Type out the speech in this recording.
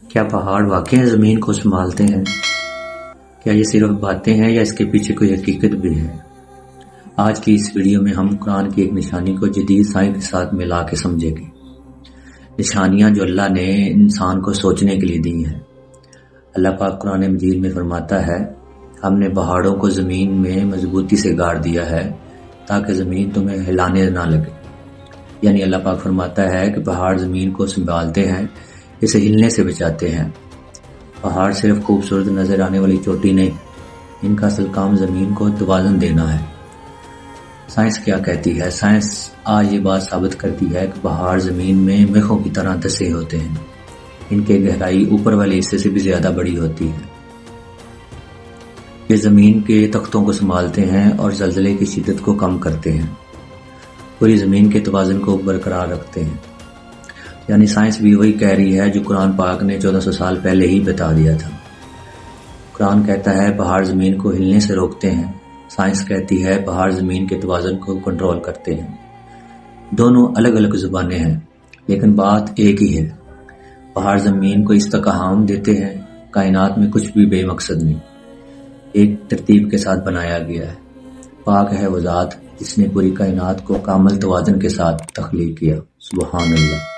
کیا پہاڑ واقعی زمین کو سنبھالتے ہیں؟ کیا یہ صرف باتیں ہیں یا اس کے پیچھے کوئی حقیقت بھی ہے؟ آج کی اس ویڈیو میں ہم قرآن کی ایک نشانی کو جدید سائنس کے ساتھ ملا کے سمجھیں گے۔ نشانیاں جو اللہ نے انسان کو سوچنے کے لیے دی ہیں۔ اللہ پاک قرآن مجید میں فرماتا ہے، ہم نے پہاڑوں کو زمین میں مضبوطی سے گاڑ دیا ہے تاکہ زمین تمہیں ہلانے نہ لگے۔ یعنی اللہ پاک فرماتا ہے کہ پہاڑ زمین کو سنبھالتے ہیں، اسے ہلنے سے بچاتے ہیں۔ پہاڑ صرف خوبصورت نظر آنے والی چوٹی نہیں، ان کا اصل کام زمین کو توازن دینا ہے۔ سائنس کیا کہتی ہے؟ سائنس آج یہ بات ثابت کرتی ہے کہ پہاڑ زمین میں میخوں کی طرح دسے ہوتے ہیں۔ ان کی گہرائی اوپر والے حصے سے بھی زیادہ بڑی ہوتی ہے۔ یہ زمین کے تختوں کو سنبھالتے ہیں اور زلزلے کی شدت کو کم کرتے ہیں، پوری زمین کے توازن کو برقرار رکھتے ہیں۔ یعنی سائنس بھی وہی کہہ رہی ہے جو قرآن پاک نے 1400 سال پہلے ہی بتا دیا تھا۔ قرآن کہتا ہے پہاڑ زمین کو ہلنے سے روکتے ہیں، سائنس کہتی ہے پہاڑ زمین کے توازن کو کنٹرول کرتے ہیں۔ دونوں الگ الگ زبانیں ہیں لیکن بات ایک ہی ہے، پہاڑ زمین کو استحکام دیتے ہیں۔ کائنات میں کچھ بھی بے مقصد نہیں، ایک ترتیب کے ساتھ بنایا گیا ہے۔ پاک ہے وہ ذات جس نے پوری کائنات کو کامل توازن کے ساتھ تخلیق کیا۔ سبحان اللہ۔